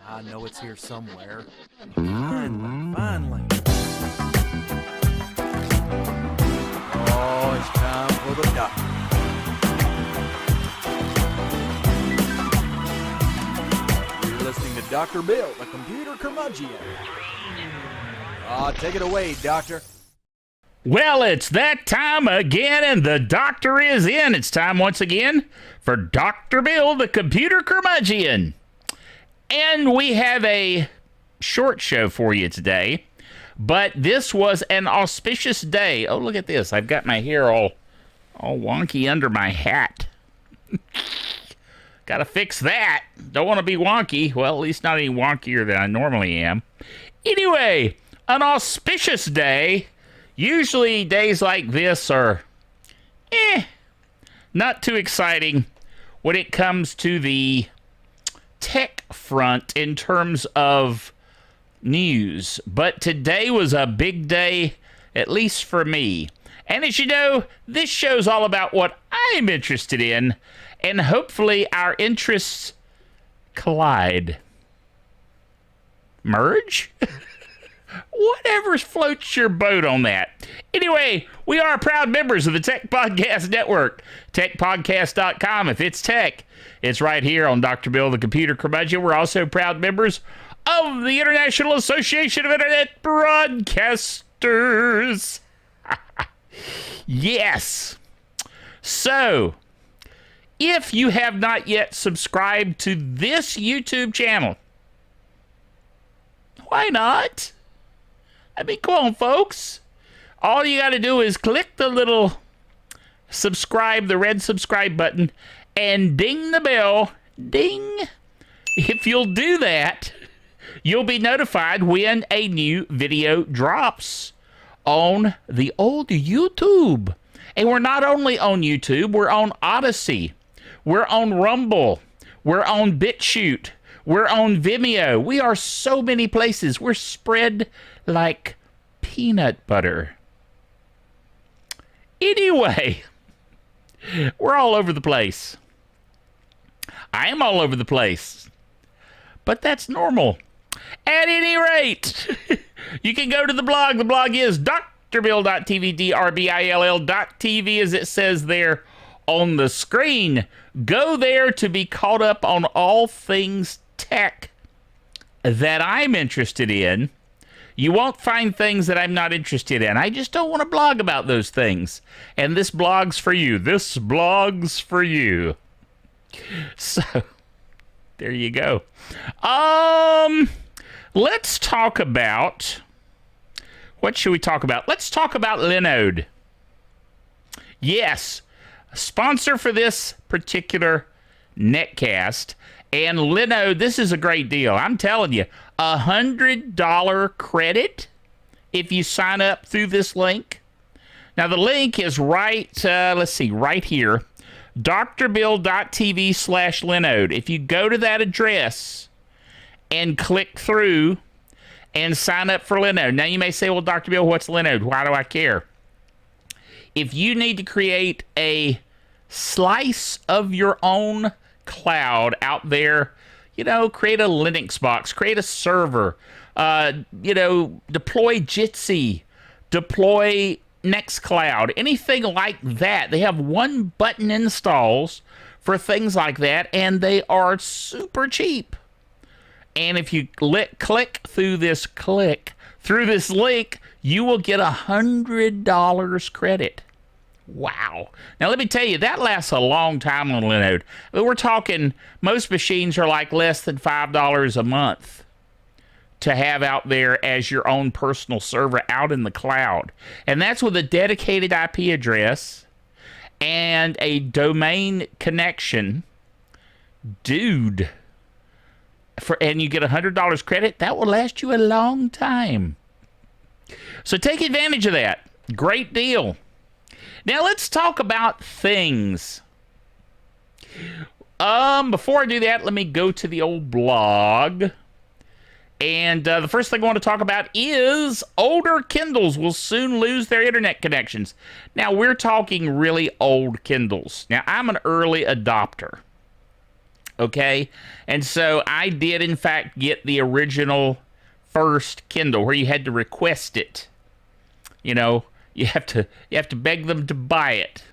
I know it's here somewhere. Finally. Oh, it's time for the doctor. You're listening to Dr. Bill, the computer curmudgeon. Take it away, Doctor. Well, it's that time again, and the doctor is in. It's time once again for Dr. Bill, the computer curmudgeon. And we have a short show for you today, but this was an auspicious day. Oh, look at this. I've got my hair all wonky under my hat. Got to fix that. Don't want to be wonky. Well, at least not any wonkier than I normally am. Anyway, an auspicious day. Usually days like this are, not too exciting when it comes to the tech front in terms of news. But today was a big day, at least for me. And as you know, this show's all about what I'm interested in, and hopefully our interests collide. Merge? Whatever floats your boat on that. Anyway, we are proud members of the Tech Podcast Network. TechPodcast.com. If it's tech, it's right here on Dr. Bill, the computer curmudgeon. We're also proud members of the International Association of Internet Broadcasters. Yes. So, if you have not yet subscribed to this YouTube channel, why not? I mean, come on, folks. All you got to do is click the little subscribe, the red subscribe button, and ding the bell. Ding. If you'll do that, you'll be notified when a new video drops on the old YouTube. And we're not only on YouTube, we're on Odyssey. We're on Rumble. We're on BitChute. We're on Vimeo. We are so many places. We're spread like peanut butter. Anyway, we're all over the place. I am all over the place. But that's normal. At any rate, you can go to the blog. The blog is drbill.tv, drbill.tv, as it says there on the screen. Go there to be caught up on all things tech that I'm interested in. You won't find things that I'm not interested in. I just don't want to blog about those things. And this blog's for you. This blog's for you. So, there you go. Let's talk about... What should we talk about? Let's talk about Linode. Yes, sponsor for this particular netcast. And Linode, this is a great deal. I'm telling you, $100 credit if you sign up through this link. Now, the link is right here, drbill.tv/Linode. If you go to that address and click through and sign up for Linode. Now, you may say, well, Dr. Bill, what's Linode? Why do I care? If you need to create a slice of your own cloud out there, create a Linux box, create a server, deploy Jitsi, deploy Nextcloud, anything like that. They have one button installs for things like that, and they are super cheap. And if you click through this link, you will get $100 credit. Wow. Now, let me tell you, that lasts a long time on Linode. We're talking, most machines are like less than $5 a month to have out there as your own personal server out in the cloud. And that's with a dedicated IP address and a domain connection. Dude. And you get $100 credit, that will last you a long time. So take advantage of that. Great deal. Now let's talk about things. Before I do that, let me go to the old blog. And the first thing I want to talk about is older Kindles will soon lose their internet connections. Now, we're talking really old Kindles. Now, I'm an early adopter. Okay, and so I did in fact get the original first Kindle where you had to request it. You know, you have to beg them to buy it.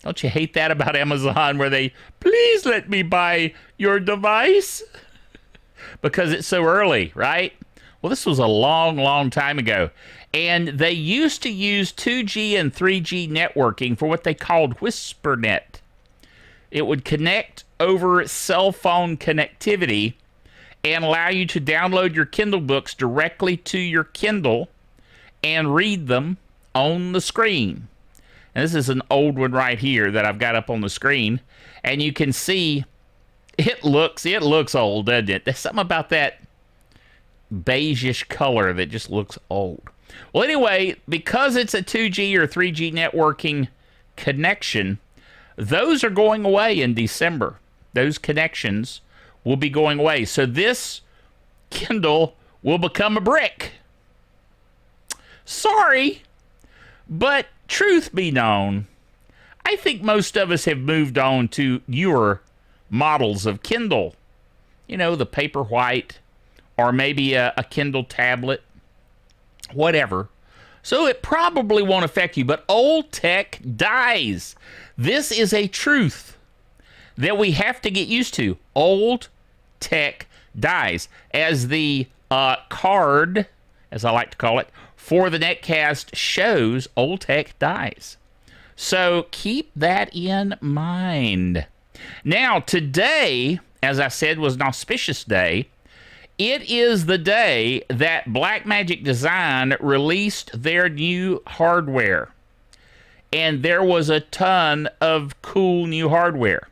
Don't you hate that about Amazon where they, please let me buy your device? Because it's so early, right? Well, this was a long, long time ago. And they used to use 2G and 3G networking for what they called Whispernet. It would connect over cell phone connectivity and allow you to download your Kindle books directly to your Kindle and read them on the screen. And this is an old one right here that I've got up on the screen. And you can see it looks old, doesn't it? There's something about that beigeish color that just looks old. Well, anyway, because it's a 2G or 3G networking connection, those are going away in December. Those connections will be going away. So this Kindle will become a brick. Sorry, but truth be known, I think most of us have moved on to newer models of Kindle. You know, the Paperwhite, or maybe a Kindle tablet, whatever. So it probably won't affect you, but old tech dies. This is a truth that we have to get used to. Old tech dies. As the card, as I like to call it, for the Netcast shows, old tech dies. So keep that in mind. Now, today, as I said, was an auspicious day. It is the day that Blackmagic Design released their new hardware. And there was a ton of cool new hardware.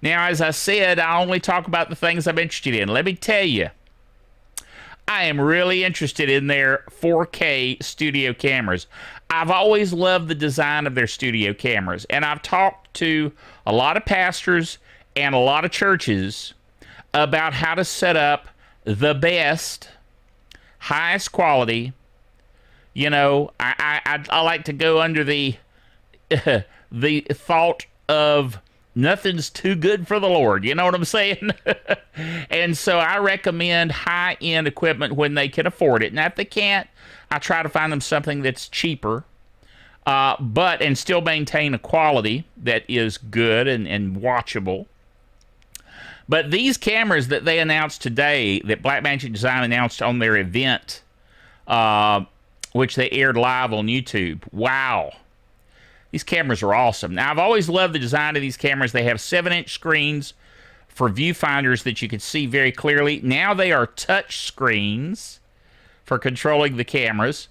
Now, as I said, I only talk about the things I'm interested in. Let me tell you, I am really interested in their 4K studio cameras. I've always loved the design of their studio cameras, and I've talked to a lot of pastors and a lot of churches about how to set up the best, highest quality. You know, I like to go under the the thought of nothing's too good for the Lord. You know what I'm saying? And so I recommend high-end equipment when they can afford it. Now, if they can't, I try to find them something that's cheaper, and still maintain a quality that is good and watchable. But these cameras that they announced today, that Blackmagic Design announced on their event, which they aired live on YouTube, wow. These cameras are awesome. Now, I've always loved the design of these cameras. They have 7-inch screens for viewfinders that you can see very clearly. Now they are touch screens for controlling the cameras.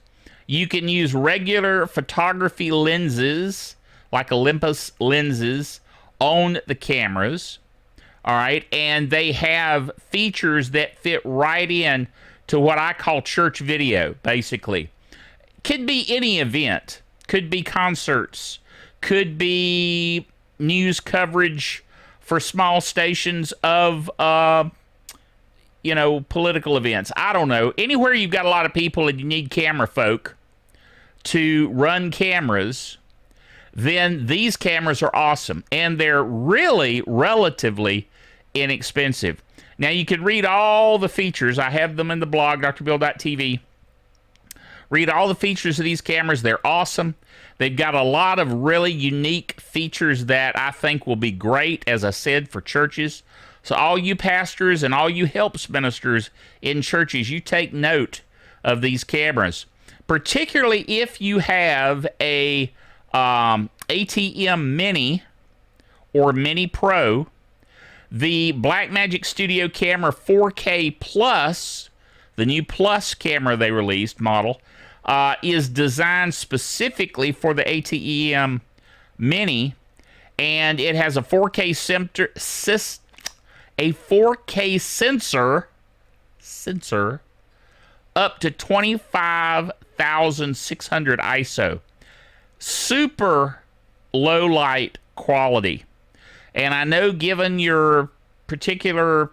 You can use regular photography lenses, like Olympus lenses, on the cameras. All right, and they have features that fit right in to what I call church video, basically. Could be any event. Could be concerts, could be news coverage for small stations of, political events. I don't know. Anywhere you've got a lot of people and you need camera folk to run cameras, then these cameras are awesome. And they're really relatively inexpensive. Now, you can read all the features. I have them in the blog, drbill.tv. Read all the features of these cameras. They're awesome. They've got a lot of really unique features that I think will be great, as I said, for churches. So all you pastors and all you helps ministers in churches, you take note of these cameras. Particularly if you have a ATM Mini or Mini Pro, the Blackmagic Studio Camera 4K Plus, the new Plus camera they released model, is designed specifically for the ATEM Mini, and it has a 4K sensor up to 25,600 ISO. Super low light quality. And I know, given your particular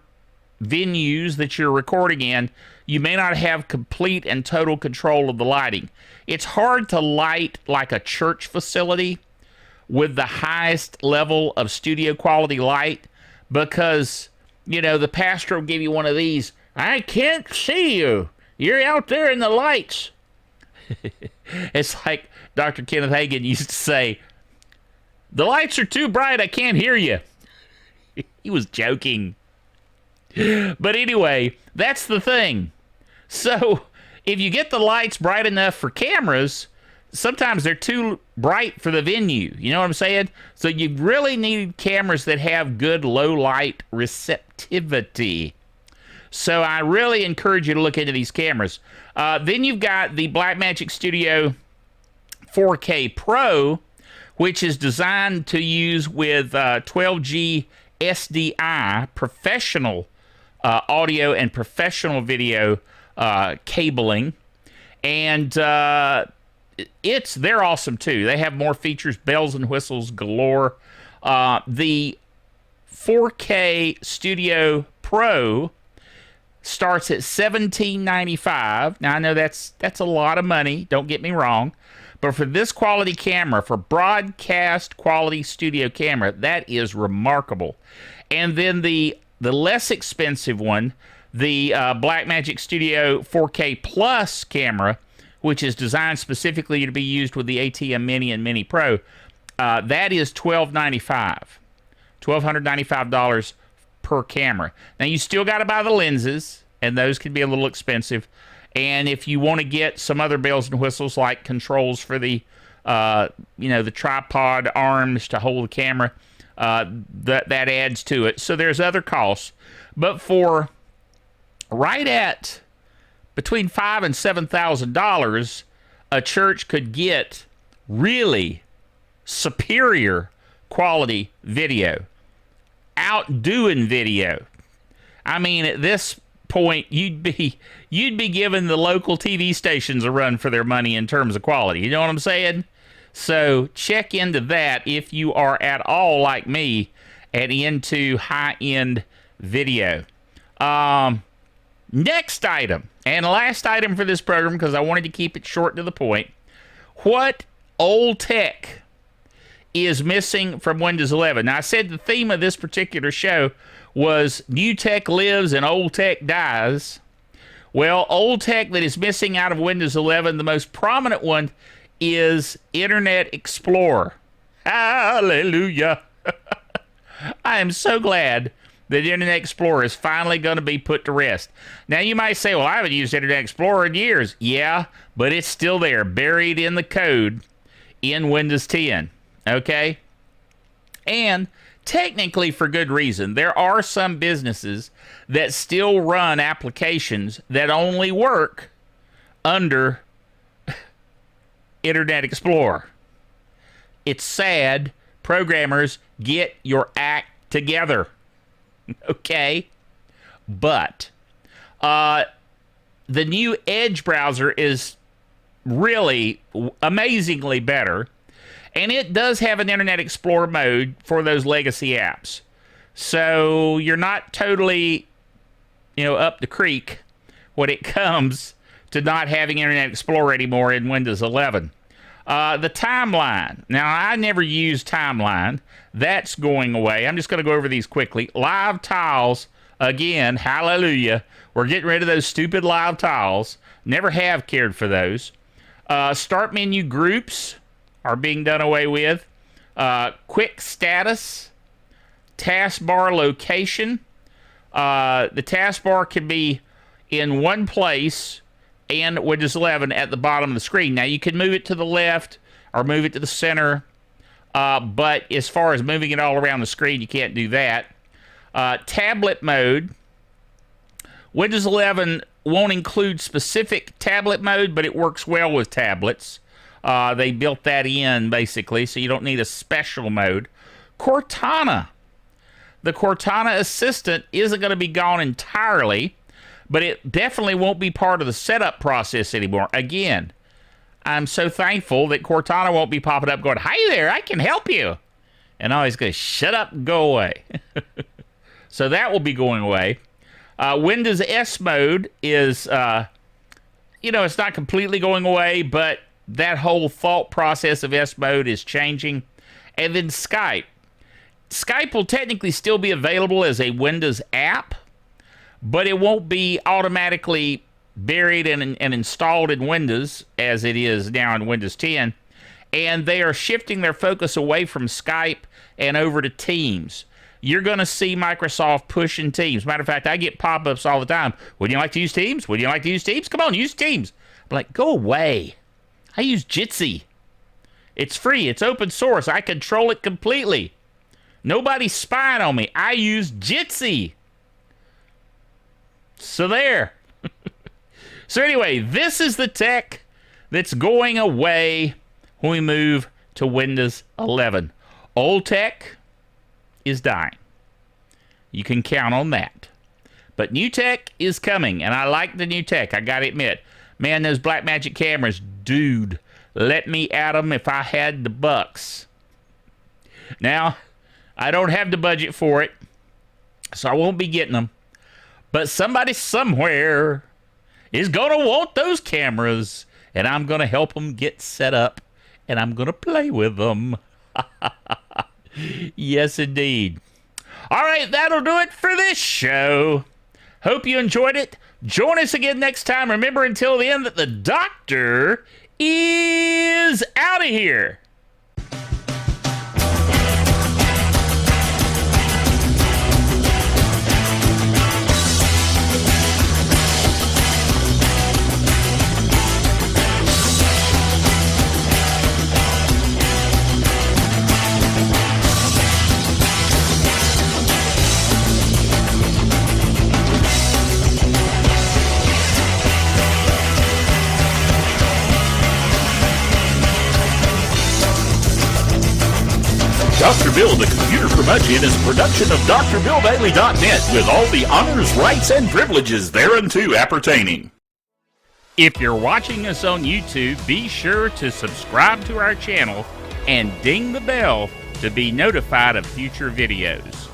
venues that you're recording in, you may not have complete and total control of the lighting. It's hard to light like a church facility with the highest level of studio quality light, because, the pastor will give you one of these. I can't see you. You're out there in the lights. It's like Dr. Kenneth Hagin used to say, the lights are too bright. I can't hear you. He was joking. But anyway, that's the thing. So if you get the lights bright enough for cameras, sometimes they're too bright for the venue. You know what I'm saying? So you really need cameras that have good low light receptivity. So I really encourage you to look into these cameras. Then you've got the Blackmagic Studio 4K Pro, which is designed to use with 12G SDI, professional audio and professional video cabling. And they're awesome too. They have more features, bells and whistles galore. The 4K Studio Pro starts at $17.95. Now I know that's a lot of money, don't get me wrong, but for this quality camera, for broadcast quality studio camera, that is remarkable. And then the less expensive one, the Blackmagic Studio 4K Plus camera, which is designed specifically to be used with the ATEM Mini and Mini Pro, that is $1,295 per camera. Now you still got to buy the lenses, and those can be a little expensive. And if you want to get some other bells and whistles like controls for the the tripod arms to hold the camera, that adds to it. So there's other costs. But for right at between $5,000 and $7,000, a church could get really superior quality video, outdoing video. I mean, at this point, you'd be giving the local TV stations a run for their money in terms of quality. You know what I'm saying? So check into that if you are at all like me and into high-end video. Next item, and last item for this program, because I wanted to keep it short to the point. What old tech is missing from Windows 11? Now, I said the theme of this particular show was new tech lives and old tech dies. Well, old tech that is missing out of Windows 11, the most prominent one is Internet Explorer. Hallelujah. I am so glad that Internet Explorer is finally going to be put to rest. Now, you might say, well, I haven't used Internet Explorer in years. Yeah, but it's still there, buried in the code in Windows 10. Okay? And technically for good reason. There are some businesses that still run applications that only work under Internet Explorer. It's sad. Programmers, get your act together. Okay? But the new Edge browser is really amazingly better. And it does have an Internet Explorer mode for those legacy apps. So you're not totally, up the creek when it comes to not having Internet Explorer anymore in Windows 11. The timeline. Now, I never use timeline. That's going away. I'm just going to go over these quickly. Live tiles, again, hallelujah. We're getting rid of those stupid live tiles. Never have cared for those. Start menu groups are being done away with. Quick status, taskbar location. The taskbar can be in one place and Windows 11 at the bottom of the screen. Now, you can move it to the left or move it to the center, but as far as moving it all around the screen, you can't do that. Tablet mode. Windows 11 won't include specific tablet mode, but it works well with tablets. They built that in, basically, so you don't need a special mode. Cortana. The Cortana Assistant isn't going to be gone entirely, but it definitely won't be part of the setup process anymore. Again, I'm so thankful that Cortana won't be popping up going, "Hi there, I can help you." And I always go, "Shut up and go away." So that will be going away. Windows S mode is, it's not completely going away, but that whole thought process of S mode is changing. And then Skype. Skype will technically still be available as a Windows app, but it won't be automatically buried and installed in Windows as it is now in Windows 10. And they are shifting their focus away from Skype and over to Teams. You're going to see Microsoft pushing Teams. Matter of fact, I get pop-ups all the time. Would you like to use Teams? Would you like to use Teams? Come on, use Teams. I'm like, go away. I use Jitsi. It's free. It's open source. I control it completely. Nobody's spying on me. I use Jitsi. So there. So anyway, this is the tech that's going away when we move to Windows 11. Old tech is dying. You can count on that. But new tech is coming, and I like the new tech, I gotta admit. Man, those Blackmagic cameras, dude, let me at them if I had the bucks. Now, I don't have the budget for it, so I won't be getting them. But somebody somewhere is gonna want those cameras, and I'm gonna help them get set up, and I'm gonna play with them. Yes, indeed. All right, that'll do it for this show. Hope you enjoyed it. Join us again next time. Remember, until the end, that the doctor is out of here. Dr. Bill, the Computer Curmudgeon, is a production of DrBillDaily.net with all the honors, rights, and privileges thereunto appertaining. If you're watching us on YouTube, be sure to subscribe to our channel and ding the bell to be notified of future videos.